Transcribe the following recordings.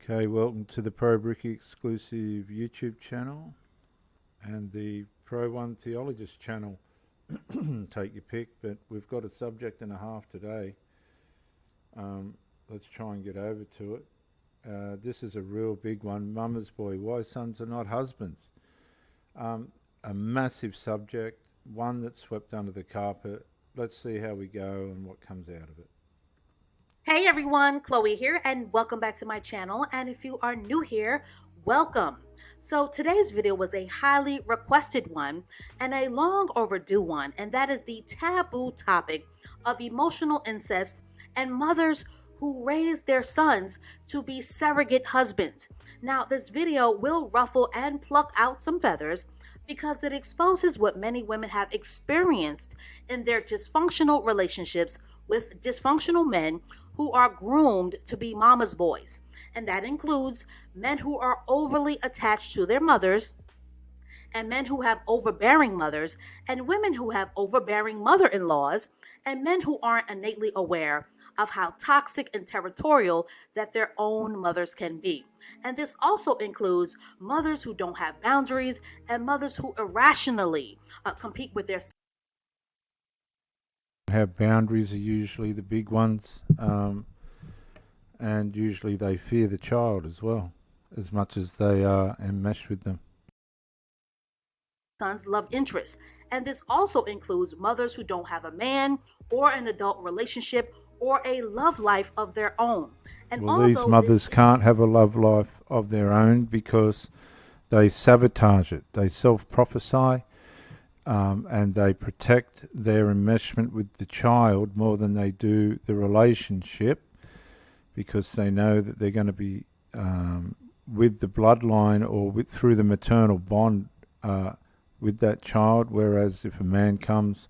Okay, welcome to the Pro Bricky exclusive YouTube channel and the Pro One Theologist channel. Take your pick, but we've got a subject and a half today. Let's try and get over to it. This is a real big one. Mama's boy, why sons are not husbands. A massive subject, one that's swept under the carpet. Let's see how we go and what comes out of it. Hey everyone, Chloe here, and welcome back to my channel. And if you are new here, welcome. So today's video was a highly requested one and a long overdue one, and that is the taboo topic of emotional incest and mothers who raise their sons to be surrogate husbands. Now, this video will ruffle and pluck out some feathers because it exposes what many women have experienced in their dysfunctional relationships with dysfunctional men who are groomed to be mama's boys. And that includes men who are overly attached to their mothers, and men who have overbearing mothers, and women who have overbearing mother in laws, and men who aren't innately aware of how toxic and territorial that their own mothers can be. And this also includes mothers who don't have boundaries and mothers who irrationally compete with their Have boundaries are usually the big ones, and usually they fear the child as well, as much as they are enmeshed with them. son's love interest. And this also includes mothers who don't have a man or an adult relationship or a love life of their own. And Well, these although this mothers can't have a love life of their own because they sabotage it. They self-prophesy, and they protect their enmeshment with the child more than they do the relationship, because they know that they're going to be with the bloodline or through the maternal bond with that child. Whereas if a man comes,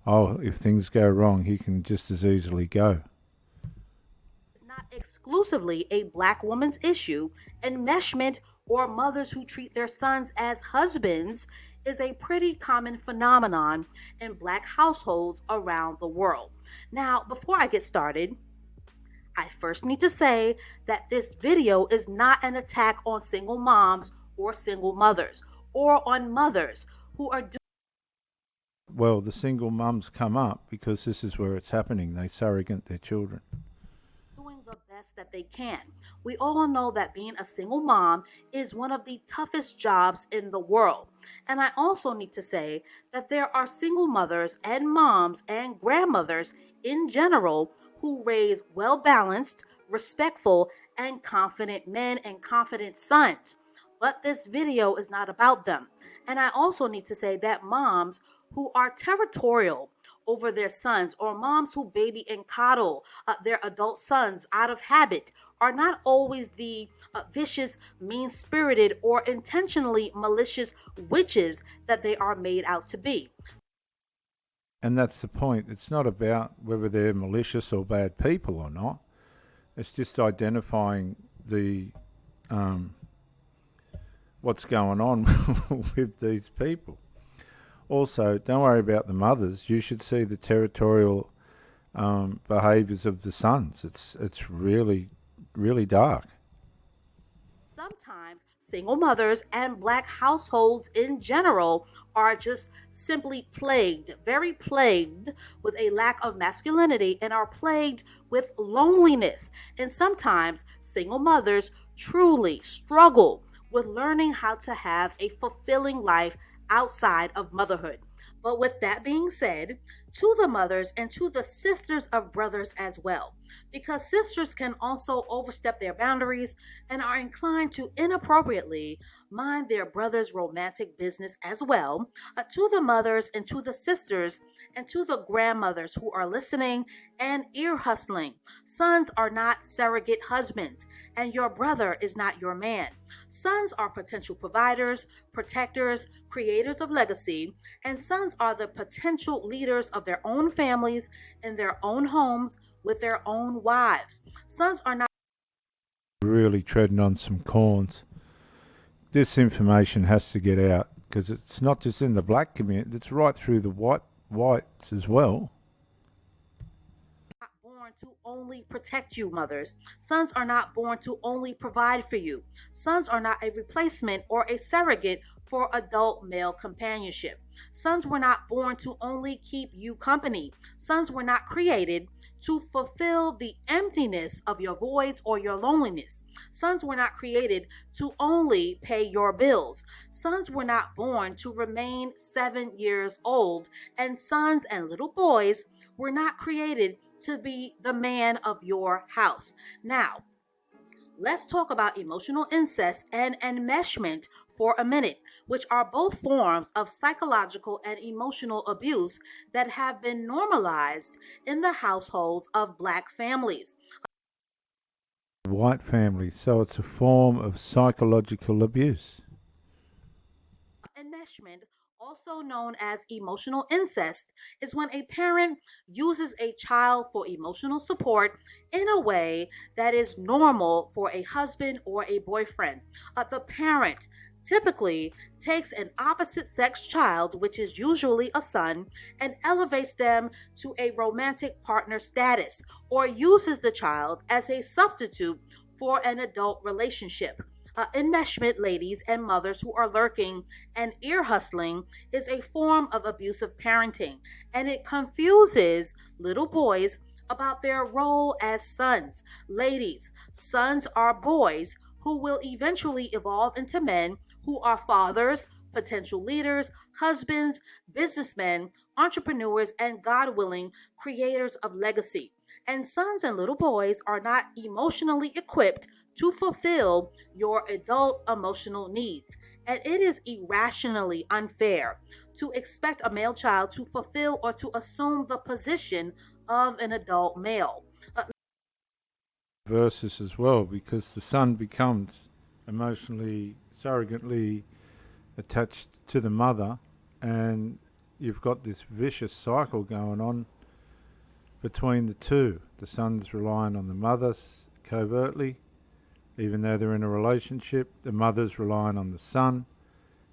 if things go wrong, he can just as easily go. is not exclusively a black woman's issue, enmeshment or mothers who treat their sons as husbands is a pretty common phenomenon in black households around the world. Now, before I get started, I first need to say that this video is not an attack on single moms or single mothers or on mothers who are Well, the single mums come up because this is where it's happening. They surrogate their children. doing the best that they can. We all know that being a single mom is one of the toughest jobs in the world. And I also need to say that there are single mothers and moms and grandmothers in general who raise well balanced, respectful, and confident men and confident sons. But this video is not about them. And I also need to say that moms who are territorial over their sons, or moms who baby and coddle their adult sons out of habit, are not always the vicious, mean spirited, or intentionally malicious witches that they are made out to be. And that's the point. It's not about whether they're malicious or bad people or not. It's just identifying the what's going on with these people. Also, don't worry about the mothers. You should see the territorial behaviours of the sons. It's really, really dark. Sometimes single mothers and black households in general are just simply plagued, very plagued with a lack of masculinity and are plagued with loneliness. And sometimes single mothers truly struggle with learning how to have a fulfilling life outside of motherhood. But with that being said, to the mothers and to the sisters of brothers as well, because sisters can also overstep their boundaries and are inclined to inappropriately mind their brother's romantic business as well. To the mothers and to the sisters and to the grandmothers who are listening and ear hustling, sons are not surrogate husbands, and your brother is not your man. Sons are potential providers, protectors, creators of legacy, and sons are the potential leaders of their own families in their own homes with their own wives. Sons are not Really treading on some corns. This information has to get out because it's not just in the black community, it's right through the whites as well. born to only only protect you, mothers. Sons are not born to only provide for you. Sons are not a replacement or a surrogate for adult male companionship. Sons were not born to only keep you company. Sons were not created to fulfill the emptiness of your voids or your loneliness. Sons were not created to only pay your bills. Sons were not born to remain 7 years old. And sons and little boys were not created to be the man of your house. Now, let's talk about emotional incest and enmeshment for a minute, which are both forms of psychological and emotional abuse that have been normalized in the households of Black families. White families, so it's a form of psychological abuse. Enmeshment, also known as emotional incest, is when a parent uses a child for emotional support in a way that is normal for a husband or a boyfriend. The parent typically takes an opposite sex child, which is usually a son, and elevates them to a romantic partner status, or uses the child as a substitute for an adult relationship. Enmeshment, ladies and mothers who are lurking and ear hustling, is a form of abusive parenting, and it confuses little boys about their role as sons. Ladies, sons are boys who will eventually evolve into men who are fathers, potential leaders, husbands, businessmen, entrepreneurs, and God willing, creators of legacy. And sons and little boys are not emotionally equipped to fulfill your adult emotional needs. And it is irrationally unfair to expect a male child to fulfill or to assume the position of an adult male. Versus as well, because the son becomes emotionally, surrogately attached to the mother, and you've got this vicious cycle going on between the two. The son's relying on the mother covertly, even though they're in a relationship. The mother's relying on the son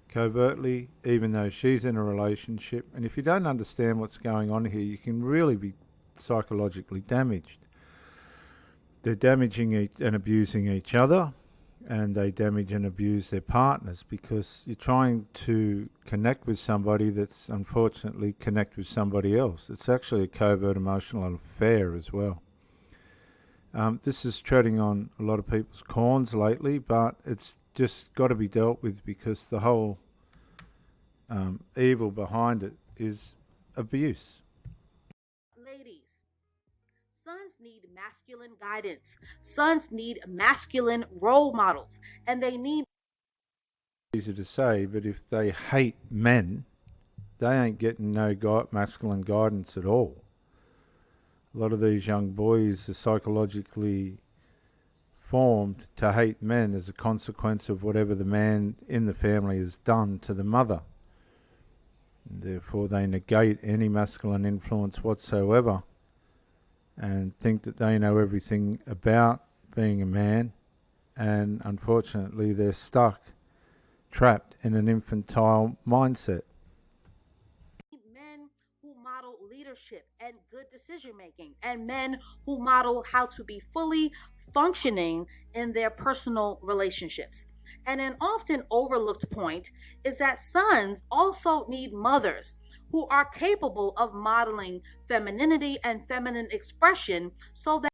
covertly, even though she's in a relationship. And if you don't understand what's going on here, you can really be psychologically damaged. They're damaging and abusing each other, and they damage and abuse their partners because you're trying to connect with somebody that's unfortunately connect with somebody else. It's actually a covert emotional affair as well. This is treading on a lot of people's corns lately, but it's just got to be dealt with because the whole evil behind it is abuse. Ladies, sons need masculine guidance. Sons need masculine role models. And they need Easy to say, but if they hate men, they ain't getting no masculine guidance at all. A lot of these young boys are psychologically formed to hate men as a consequence of whatever the man in the family has done to the mother. And therefore, they negate any masculine influence whatsoever and think that they know everything about being a man, and unfortunately, they're stuck, trapped in an infantile mindset. men who model leadership and good decision making, and men who model how to be fully functioning in their personal relationships. And an often overlooked point is that sons also need mothers who are capable of modeling femininity and feminine expression so that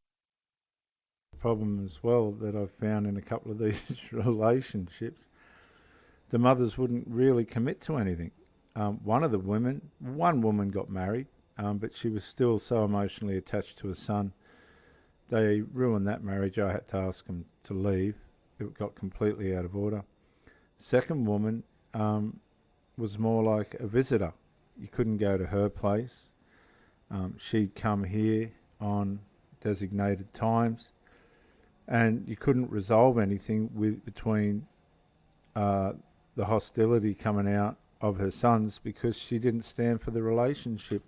Problem as well that I've found in a couple of these relationships, the mothers wouldn't really commit to anything. One woman got married, but she was still so emotionally attached to her son. They ruined that marriage. I had to ask them to leave. It got completely out of order. Second woman was more like a visitor. You couldn't go to her place. She'd come here on designated times, and you couldn't resolve anything between the hostility coming out of her sons because she didn't stand for the relationship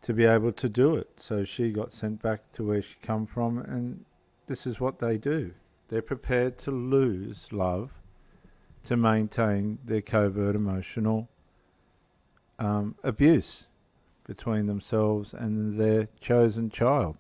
to be able to do it. So she got sent back to where she come from, and this is what they do. They're prepared to lose love to maintain their covert emotional abuse between themselves and their chosen child.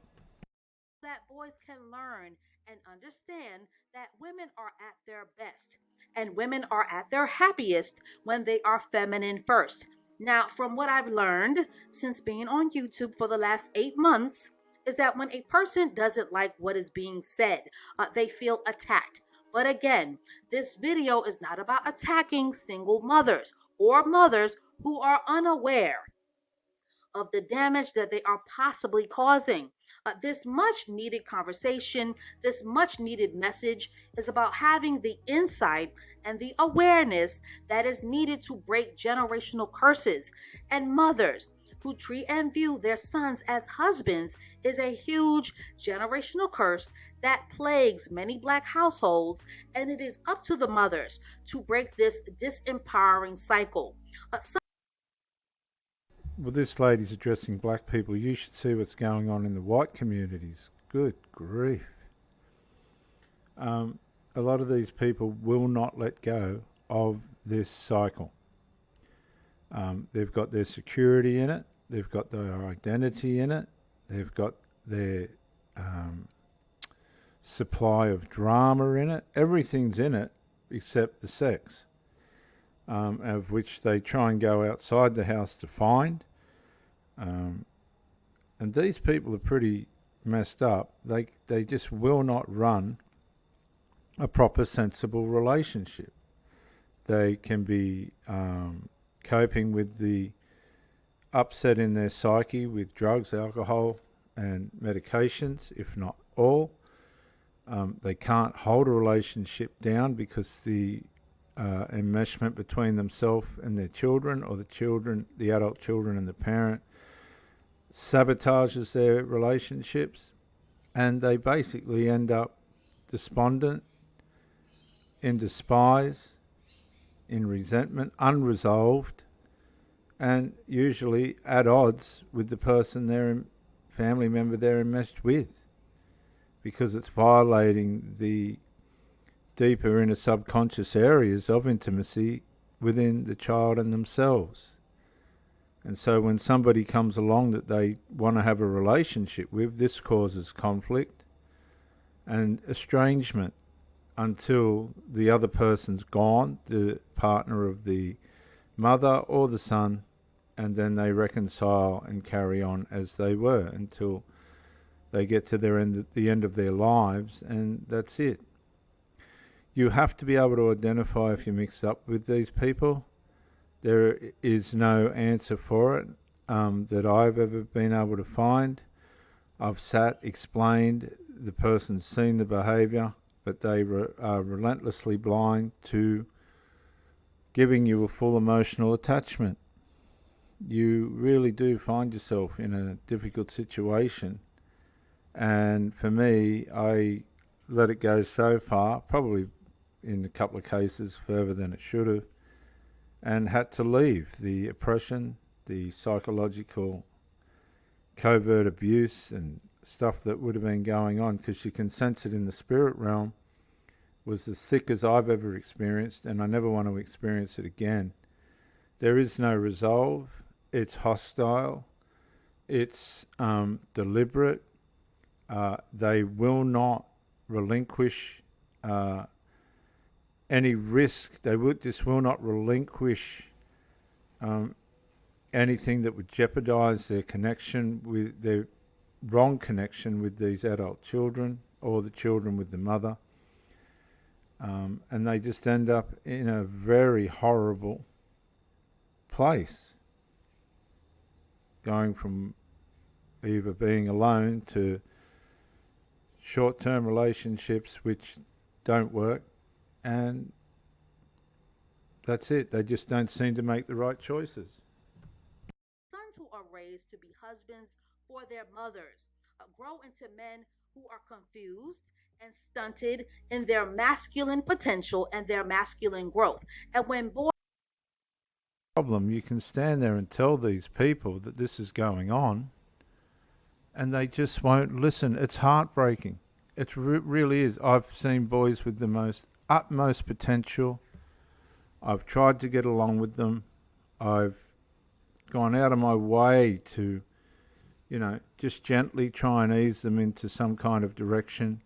boys can learn and understand that women are at their best and women are at their happiest when they are feminine first. Now, from what I've learned since being on YouTube for the last 8 months, is that when a person doesn't like what is being said, they feel attacked. But again, this video is not about attacking single mothers or mothers who are unaware of the damage that they are possibly causing. This much needed conversation, this much needed message is about having the insight and the awareness that is needed to break generational curses. And mothers who treat and view their sons as husbands is a huge generational curse that plagues many Black households, and it is up to the mothers to break this disempowering cycle. Well, this lady's addressing black people. You should see what's going on in the white communities. Good grief. A lot of these people will not let go of this cycle. They've got their security in it. They've got their identity in it. They've got their supply of drama in it. Everything's in it except the sex, of which they try and go outside the house to find. And these people are pretty messed up. They just will not run a proper, sensible relationship. They can be coping with the upset in their psyche with drugs, alcohol, and medications, if not all. They can't hold a relationship down because the enmeshment between themselves and their children, or the adult children and the parent, sabotages their relationships, and they basically end up despondent, in despise, in resentment, unresolved, and usually at odds with the person family member they're enmeshed with, because it's violating the deeper inner subconscious areas of intimacy within the child and themselves. And so when somebody comes along that they want to have a relationship with, this causes conflict and estrangement until the other person's gone, the partner of the mother or the son, and then they reconcile and carry on as they were until they get to the end of their lives, and that's it. You have to be able to identify if you're mixed up with these people. There is no answer for it that I've ever been able to find. I've explained, the person's seen the behaviour, but they are relentlessly blind to giving you a full emotional attachment. You really do find yourself in a difficult situation. And for me, I let it go so far, probably in a couple of cases further than it should have, and had to leave. The oppression, the psychological covert abuse and stuff that would have been going on, because you can sense it in the spirit realm, was as thick as I've ever experienced, and I never want to experience it again. There is no resolve. It's hostile. It's deliberate. They will not relinquish any risk. They will not relinquish anything that would jeopardize their wrong connection with these adult children, or the children with the mother. And they just end up in a very horrible place, going from either being alone to short-term relationships which don't work, and that's it. They just don't seem to make the right choices. Sons who are raised to be husbands for their mothers grow into men who are confused and stunted in their masculine potential and their masculine growth. And when boys Problem, you can stand there and tell these people that this is going on, and they just won't listen. It's heartbreaking. It really is. I've seen boys with the utmost potential. I've tried to get along with them. I've gone out of my way to, just gently try and ease them into some kind of direction.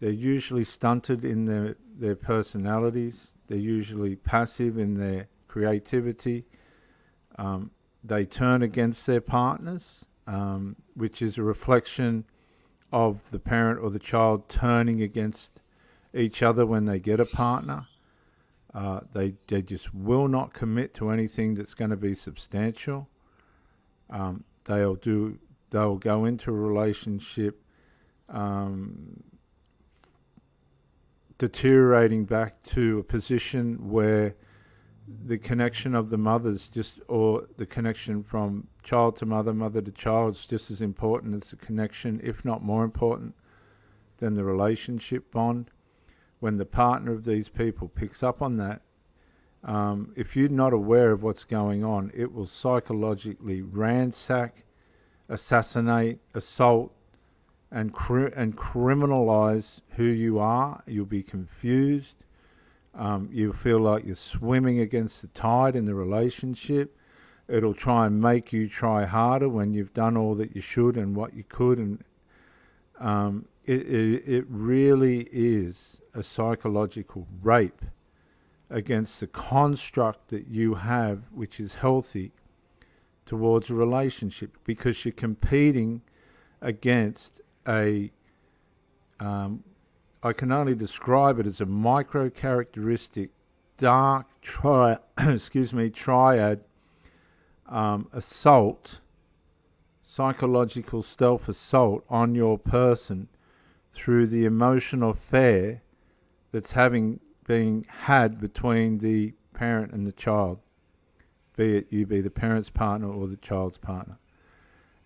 They're usually stunted in their personalities. They're usually passive in their creativity. They turn against their partners, which is a reflection of the parent or the child turning against each other when they get a partner. They just will not commit to anything that's going to be substantial. They'll go into a relationship deteriorating back to a position where the connection of the mothers or the connection from child to mother, mother to child is just as important as the connection, if not more important than the relationship bond. When the partner of these people picks up on that, if you're not aware of what's going on, it will psychologically ransack, assassinate, assault, and criminalize who you are. You'll be confused. You'll feel like you're swimming against the tide in the relationship. It'll try and make you try harder when you've done all that you should and what you could. And it really is a psychological rape against the construct that you have, which is healthy, towards a relationship, because you're competing against I can only describe it as a micro-characteristic dark triad assault, psychological self-assault on your person through the emotional affair that's being had between the parent and the child, be it you be the parent's partner or the child's partner.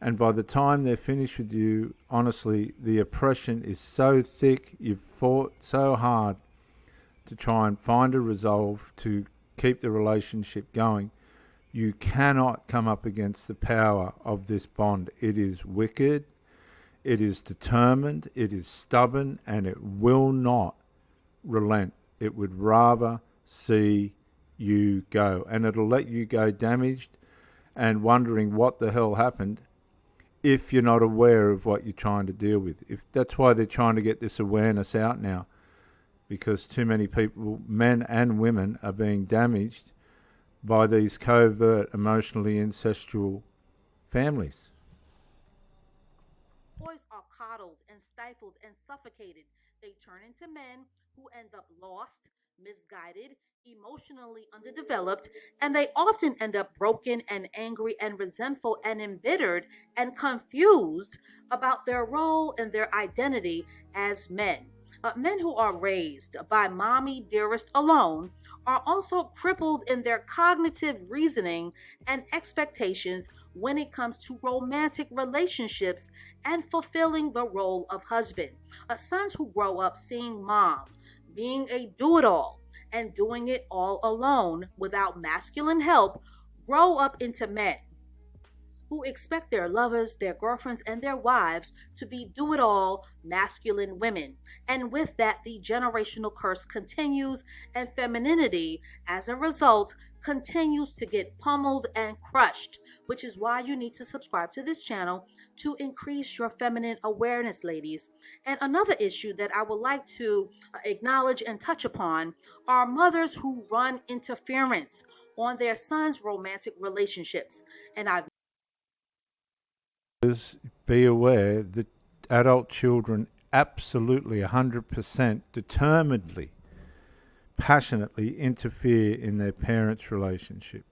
And by the time they're finished with you, honestly, the oppression is so thick, you've fought so hard to try and find a resolve to keep the relationship going, you cannot come up against the power of this bond. It is wicked, it is determined, it is stubborn, and it will not relent. It would rather see you go. And it'll let you go damaged and wondering what the hell happened, if you're not aware of what you're trying to deal with. If that's why they're trying to get this awareness out now, because too many people, men and women, are being damaged by these covert, emotionally incestual families. Boys are coddled and stifled and suffocated. They turn into men who end up lost, misguided, emotionally underdeveloped, and they often end up broken and angry and resentful and embittered and confused about their role and their identity as men. Men who are raised by mommy dearest alone are also crippled in their cognitive reasoning and expectations when it comes to romantic relationships and fulfilling the role of husband. Sons who grow up seeing mom being a do it all and doing it all alone without masculine help grow up into men who expect their lovers, their girlfriends, and their wives to be do it all masculine women. And with that, the generational curse continues, and femininity, as a result, continues to get pummeled and crushed, which is why you need to subscribe to this channel to increase your feminine awareness, ladies. And another issue that I would like to acknowledge and touch upon are mothers who run interference on their sons' romantic relationships. And I've Be aware that adult children absolutely 100% determinedly, passionately interfere in their parents' relationship.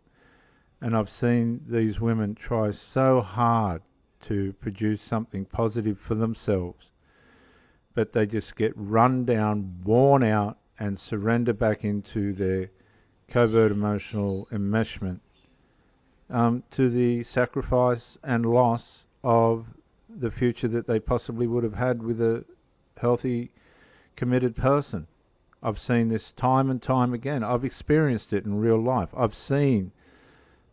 And I've seen these women try so hard to produce something positive for themselves, but they just get run down, worn out, and surrender back into their covert emotional enmeshment, to the sacrifice and loss of the future that they possibly would have had with a healthy, committed person. I've seen this time and time again. I've experienced it in real life. I've seen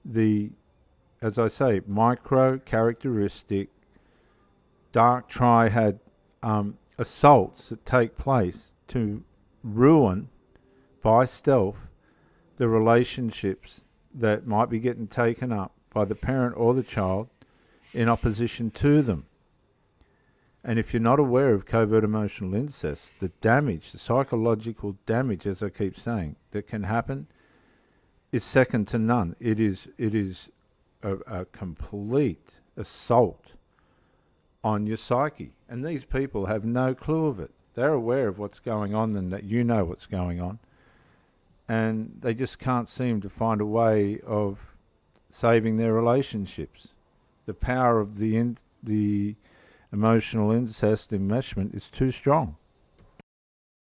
the, as I say, micro characteristic dark triad assaults that take place to ruin by stealth the relationships that might be getting taken up by the parent or the child in opposition to them. And if you're not aware of covert emotional incest, the damage, the psychological damage, as I keep saying, that can happen is second to none. It is a complete assault on your psyche. And these people have no clue of it. They're aware of what's going on and that you know what's going on. And they just can't seem to find a way of saving their relationships. The power of the emotional incest enmeshment is too strong.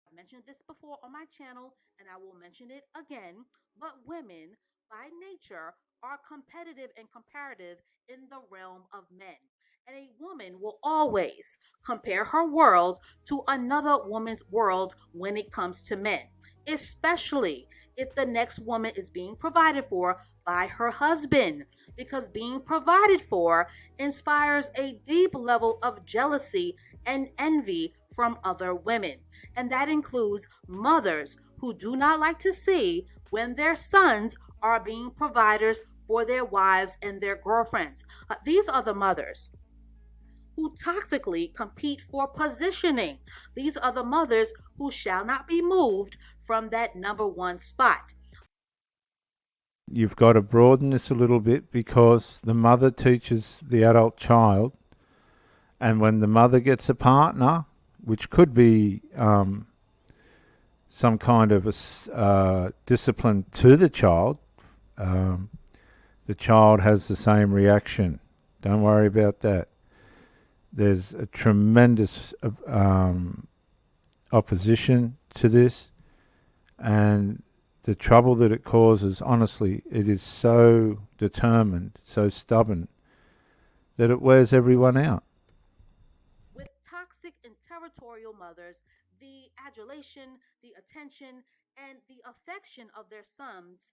I've mentioned this before on my channel and I will mention it again, but women by nature are competitive and comparative in the realm of men. And a woman will always compare her world to another woman's world when it comes to men, especially if the next woman is being provided for by her husband. Because being provided for inspires a deep level of jealousy and envy from other women. And that includes mothers who do not like to see when their sons are being providers for their wives and their girlfriends. These are the mothers who toxically compete for positioning. These are the mothers who shall not be moved from that number one spot. You've got to broaden this a little bit because the mother teaches the adult child, and when the mother gets a partner, which could be some kind of discipline to um, the child has the same reaction. Don't worry about that. There's a tremendous opposition to this, and the trouble that it causes, honestly, it is so determined, so stubborn, that it wears everyone out. With toxic and territorial mothers, the adulation, the attention, and the affection of their sons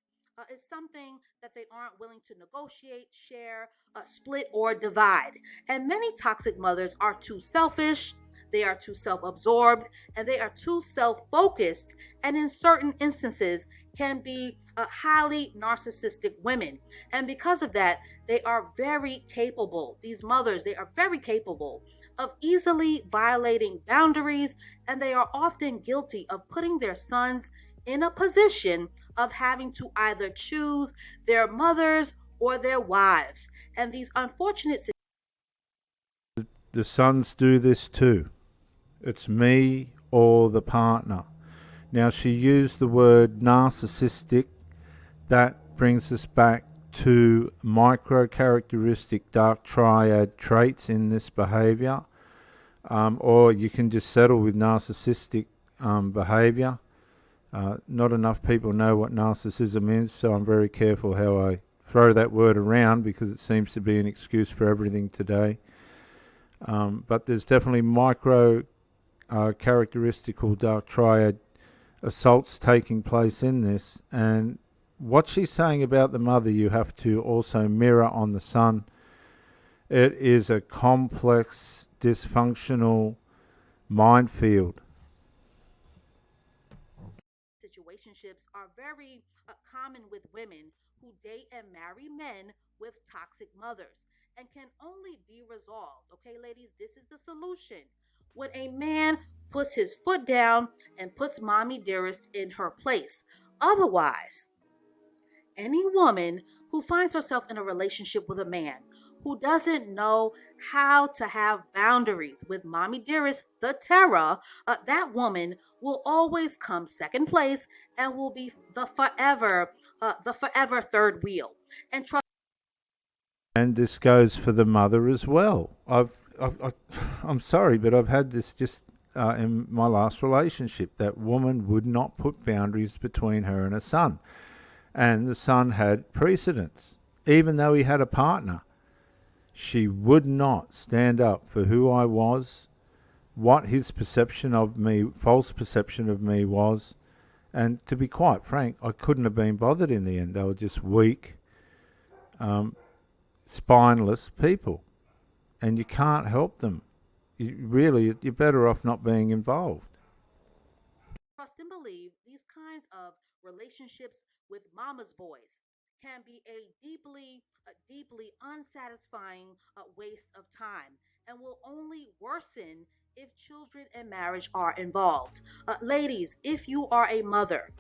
is something that they aren't willing to negotiate, share, split, or divide. And many toxic mothers are too selfish, they are too self absorbed, and they are too self focused, and in certain instances, can be highly narcissistic women. And because of that, they are very capable. These mothers, they are very capable of easily violating boundaries, and they are often guilty of putting their sons in a position of having to either choose their mothers or their wives. And these unfortunate The sons do this too. It's me or the partner. Now, she used the word narcissistic. That brings us back to micro characteristic dark triad traits in this behavior. Or you can just settle with narcissistic behavior. Not enough people know what narcissism is, so I'm very careful how I throw that word around because it seems to be an excuse for everything today. But there's definitely micro characteristical dark triad assaults taking place in this, and what she's saying about the mother you have to also mirror on the son. It is a complex, dysfunctional minefield. situationships are very common with women who date and marry men with toxic mothers and can only be resolved. Okay, ladies, this is the solution. When a man puts his foot down and puts mommy dearest in her place. Otherwise, any woman who finds herself in a relationship with a man who doesn't know how to have boundaries with mommy dearest, the terror, that woman will always come second place and will be the forever third wheel. And trust. And this goes for the mother as well. I'm sorry, but I've had this just in my last relationship. That woman would not put boundaries between her and her son. And the son had precedence. Even though he had a partner, she would not stand up for who I was, what his perception of me, false perception of me was. And to be quite frank, I couldn't have been bothered in the end. They were just weak, spineless people. And you can't help them. You're better off not being involved. Trust and believe these kinds of relationships with mama's boys can be a deeply unsatisfying waste of time and will only worsen if children and marriage are involved. Ladies, if you are a mother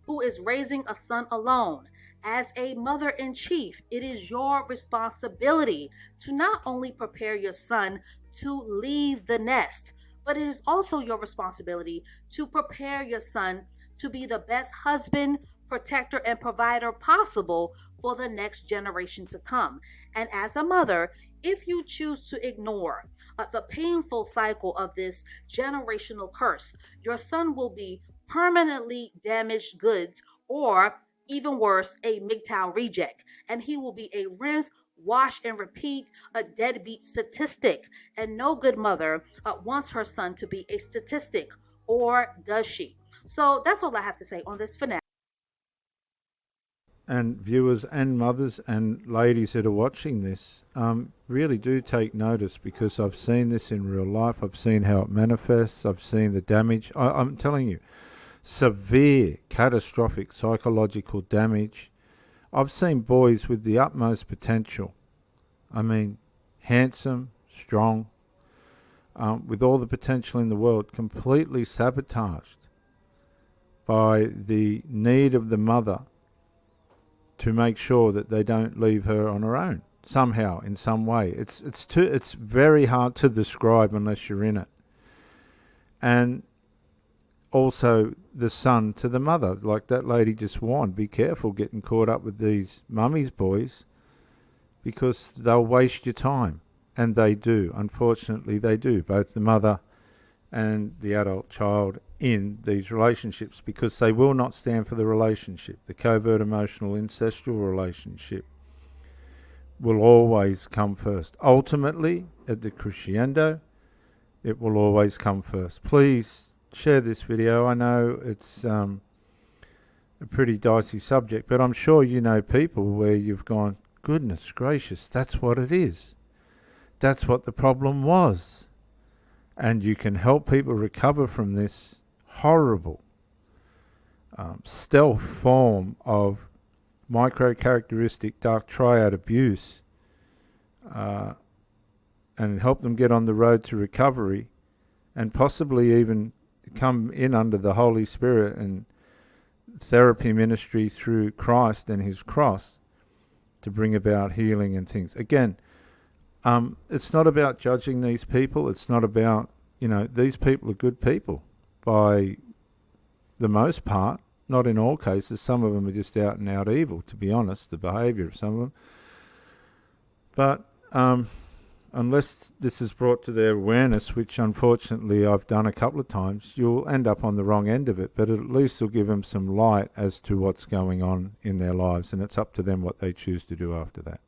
who is raising a son alone, as a mother in chief, it is your responsibility to not only prepare your son to leave the nest, but it is also your responsibility to prepare your son to be the best husband, protector, and provider possible for the next generation to come. And as a mother, if you choose to ignore the painful cycle of this generational curse, your son will be permanently damaged goods, or even worse, a MGTOW reject. And he will be a rinse, wash, and repeat, a deadbeat statistic. And no good mother wants her son to be a statistic, or does she? So that's all I have to say on this for now. And viewers and mothers and ladies that are watching this, really do take notice, because I've seen this in real life. I've seen how it manifests. I've seen the damage. I'm telling you, severe, catastrophic psychological damage. I've seen boys with the utmost potential. I mean, handsome, strong, with all the potential in the world, completely sabotaged by the need of the mother to make sure that they don't leave her on her own somehow, in some way. It's very hard to describe unless you're in it. And also the son to the mother, like that lady just warned, be careful getting caught up with these mummies boys, because they'll waste your time. And they do, unfortunately they do, both the mother and the adult child in these relationships, because they will not stand for the relationship. The covert emotional incestual relationship will always come first. Ultimately, at the crescendo, it will always come first. Please share this video. I know it's a pretty dicey subject, but I'm sure you know people where you've gone, goodness gracious, that's what it is. That's what the problem was. And you can help people recover from this horrible stealth form of micro-characteristic dark triad abuse, and help them get on the road to recovery, and possibly even come in under the Holy Spirit and therapy ministry through Christ and his cross to bring about healing and things. Again, it's not about judging these people. It's not about, these people are good people by the most part. Not in all cases. Some of them are just out and out evil, to be honest, the behaviour of some of them. But unless this is brought to their awareness, which unfortunately I've done a couple of times, you'll end up on the wrong end of it. But at least it'll give them some light as to what's going on in their lives, and it's up to them what they choose to do after that.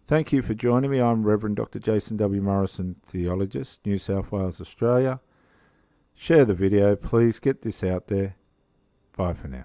Thank you for joining me. I'm Reverend Dr. Jason W. Morrison, Theologist, New South Wales, Australia. Share the video. Please get this out there. Bye for now.